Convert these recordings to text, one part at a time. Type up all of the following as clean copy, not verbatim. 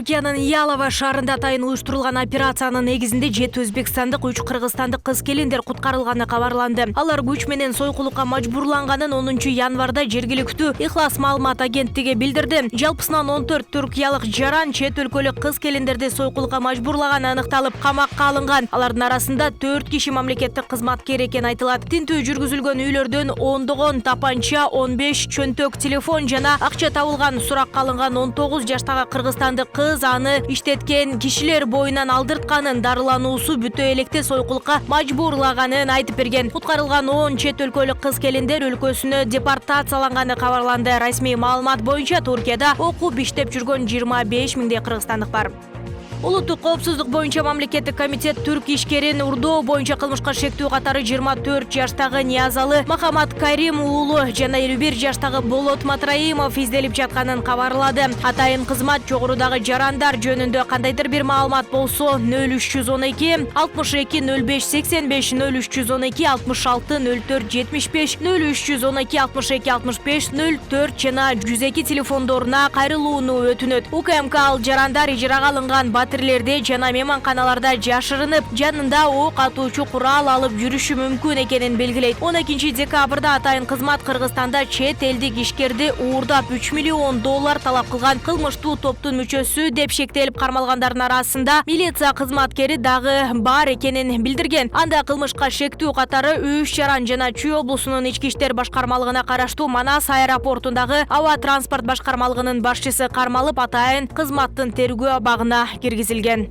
Түркиянын Ялова шаарында атайын уюштурулган операциянын негизинде 7 өзбекстандык, 3 кыргызстандык кыз-келиндер куткарылганы кабарланды. Алар күч менен сойкулукка мажбурланганын 10 январда жергиликтүү Ихлас маалымат агенттиги билдирди. Жалпысынан 14 түркиялык жаран чет өлкөлүк кыз-келиндерди сойкулукка мажбурлаганы аныкталып, камакка алынган. Алардын арасында 4 киши мамлекеттик кызматкер экени айтылат. Тинтүү жүргүзүлгөн үйлөрдөн ондогон тапанча, 15 чөнтөк телефон жана акча табылган. Суракка алынган 19 жаштагы кыргызстандык кыз аны иштеткен кишилер боюнан алдыртканын, дарылануусу бүтө электе сойкулукка мажбурлаганын айтып берген. Куткарылган 10 чет өлкөлүк кыз-келиндер өлкөсүнө депортацияланганы кабарланды. Расмий маалымат боюнча Туркияда окуп иштеп жүргөн 25 миңдей кыргызстандык бар. Улуттук коопсуздук боюнча мамлекеттик комитет түрк ишкерин урдоо боюнча кылмышка шектүү катары 24 жаштагы Ниязалы Махамат Карим уулу жана 51 жаштагы Болот Матраимов изделип жатканын кабарлады. Атайын кызмат жогорудагы жарандар жөнүндө кандайдыр бир маалымат болсо 0312 62 05 85 0312 66 04 75 0312 62 65 04 жана 102 телефондоруна кайрылууну өтүнөт. УКМК ал жарандар ижарага алынган батирлерде жана мейманканаларда жашырынып, жанында ок атуучу курал алып жүрүшү мүмкүн экенин белгилейт. 12 декабрда атайын кызмат Кыргызстанда чет элдик ишкерди уурдап $3 миллион талап кылган кылмыштуу топтун мүчөсү деп шектелип кармалгандардын арасында милиция кызматкери дагы бар экенин билдирген. Анда кылмышка шектүү катары Үч жаран жана Чүй облусунун ички иштер башкармалыгына караштуу Манас аэропортундагы аба транспорт башкармалыгынын башчысы кармалып, атайын кызматтын тергөө абагына киргизилген.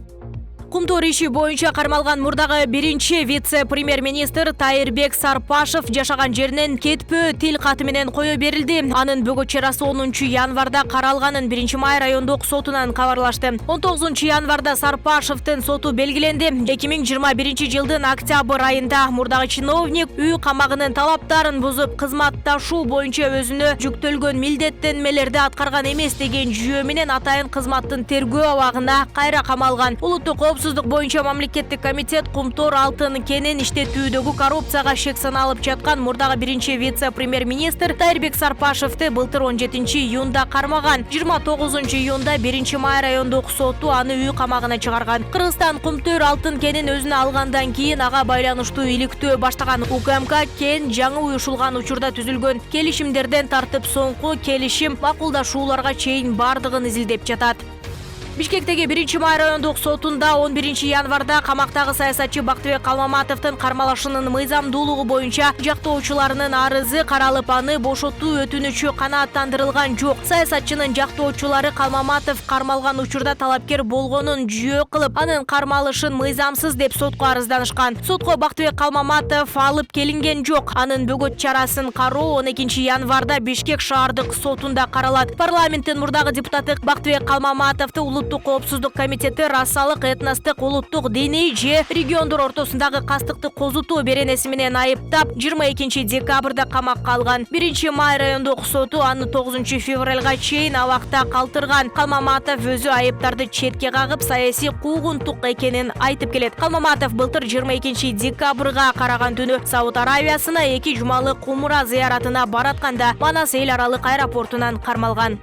Кумтор иши боюнча кармалган мурдагы биринчи вице-премьер-министр Тайырбек Сарпашев жашаган жеринен кетпөө тил каты менен кое берилди. Анын бөгөт чарасы 10 январда каралганын 1 май райондук сотунан кабарлашты. 19 январда Сарпашевдин соту белгиленди. 2021 жылдын октябрь айында мурдагы чиновник үй камагынын талаптарын бузуп, кызматташуу боюнча өзүнө жүктөлгөн милдеттенмелерди аткарган эмес деген жүйө менен атайын кызматтын тергөө абагына кайра камалган. Улуттук коопсуздук боюнча мамлекеттик комитет Кумтор алтын кенин иштетүүдөгү коррупцияга шек саналып жаткан мурдагы биринчи вице-премьер-министр Тайырбек Сарпашевди былтыр 17 июнда кармаган. 29 июнда 1 май райондук соту аны үй камагына чыгарган. Кыргызстан Кумтор алтын кенин өзүнө алгандан кийин ага байланыштуу иликтөө баштаган. УКМК кен жаңы уюшулган учурда түзүлгөн келишимдерден тартып соңку келишим макулдашууларга чейин бардыгын изилдеп жатат. Бишкектеги 1 май райондук сотунда 11 январда камактагы саясатчы Бактыбек Калмаматовдун кармалашынын мыйзамдуулугу боюнча жактоочуларынын арызы каралып, аны бошотуу өтүнүчү канааттандырылган жок. Саясатчынын жактоочулары Калмаматов кармалган учурда талапкер болгонун жүйө кылып, анын кармалышын мыйзамсыз деп сотко арызданышкан. Сотко Бактыбек Калмаматов алып келинген жок. Анын бөгөт чарасын кароо 12 январда Бишкек шаардык сотунда каралат. Парламенттин мурдагы депутаты Бактыбек Калмаматовду Улуттук коопсуздук комитети расалык, этностук, улуттук, диний же региондор ортосундагы кастыкты козутуу беренеси менен айыптап 22 декабрда камакка алган. 1 май райондук соту аны 9 февралга чейин абакта калтырган. Калмаматов өзү айыптарды четке кагып, саясий куугунтук экенин айтып келет. Калмаматов былтыр 22 декабрга караган түнү Сауд Аравиясына 2 жумалык умра зыяратына баратканда Манас эл аралык аэропортунан кармалган.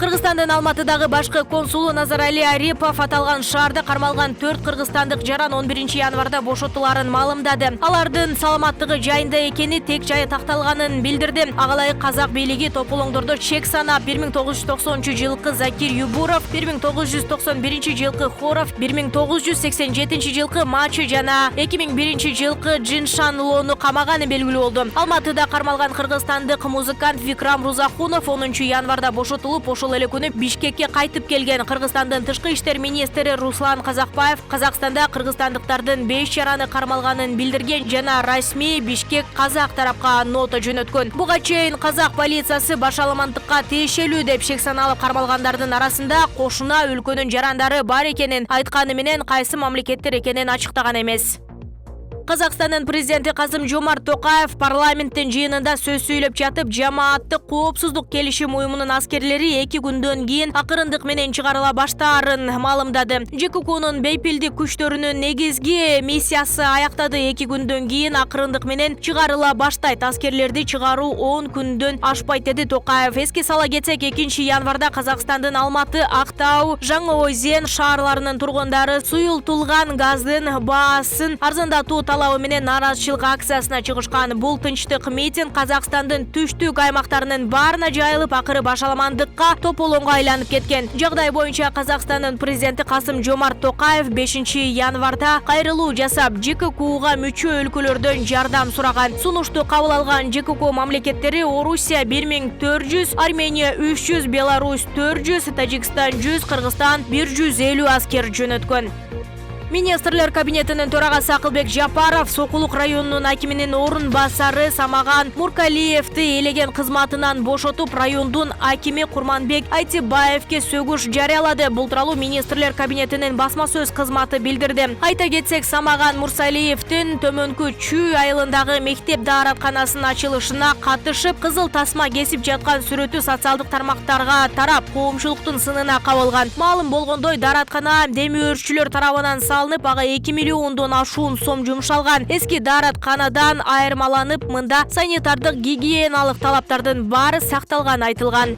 Кыргызстандын Алматыдагы башкы консулу Назарали Арипов аталган шаарда кармалган 4 кыргызстандык жаран 11 январда бошотуларын маалымдады. Алардын саламаттыгы жайында экени, тек жайы такталганын билдирди. Агалай казак бийлиги тополоңдордо чек санап 1990 жылкы Закир Юбуров, 1991 жылкы Хоров, 1987 жылкы Мачы жана 2001 жылкы Джиншанлоону камаганы белгилүү болду. Алматыда кармалган кыргызстандык музыкант Викрам Рузахунов 10 январда бошотулуп, ошол эле күнү Бишкекке кайтып келген. Кыргызстандын тышкы иштер министри Руслан Казакбаев Казакстанда кыргызстандыктардын 5 жараны кармалганын билдирген жана расмий Бишкек казак тарапка нота жөнөткөн. Буга чейин казак полициясы башаламандыкка тиешелүү деп шек саналып кармалгандардын арасында кошуна өлкөнүн жарандары бар экенин айтканы менен кайсы мамлекеттер экенин ачыктаган эмес. Казакстандын президенти Касым-Жомарт Токаев парламенттин жыйынында сөз сүйлөп жатып, жамааттык коопсуздук келишим уюмунун аскерлери 2 күндөн кийин акырындык менен чыгарыла баштаарын маалымдады. ЖККнун бейпилдик күчтөрүнүн негизги миссиясы аяктады. 2 күндөн кийин акырындык менен чыгарыла баштайт. Аскерлерди чыгаруу 10 күндөн ашпайт, деди Токаев. Эске сала кетсек, 2 январда Казакстандын Алматы, Актау, Жаңы Ойзен шаарларынын тургундары суюлтулган газдын баасын арзандатуу талабы менен нааразычылык акциясына чыгышкан. Бул тынчтык митинг Казакстандын түштүк аймактарынын баарына жайылып, акыры башаламандыкка тополоңго айланып кеткен. Жагдай боюнча Казакстандын президенти Касым-Жомарт Токаев 5 январда кайрылуу жасап, ЖККга мүчө өлкөлөрдөн жардам сураган. Сунушту кабыл алган ЖКК мамлекеттери Орусия 1400, Армения 300, Беларусь 400, Тажикстан 100, Кыргызстан 150 аскер жөнөткөн. Министрлер кабинетинин төрагасы Акылбек Жапаров Сокулук районунун акиминин орун басары Самаган Муркалиевди элеген кызматынан бошотуп, райондун акими Курманбек Айтибаевке сөгүш жарыялады. Бул тууралуу министрлер кабинетинин басма сөз кызматы билдирди. Айта кетсек, Самаган Мурсалиевдин Төмөнкү Чүй айылындагы мектеп дааратканасынын ачылышына катышып, кызыл тасма кесип жаткан сүрөтү социалдык тармактарга тарап, коомчулуктун сынына кабылган. Маалым болгондой, даараткана демөөрчүлөр тарабынан ага 2 миллиондон ашуун сом жумшалган. Эски дааратканадан айырмаланып, мында санитардык гигиеналык талаптардын баары сакталганы айтылган.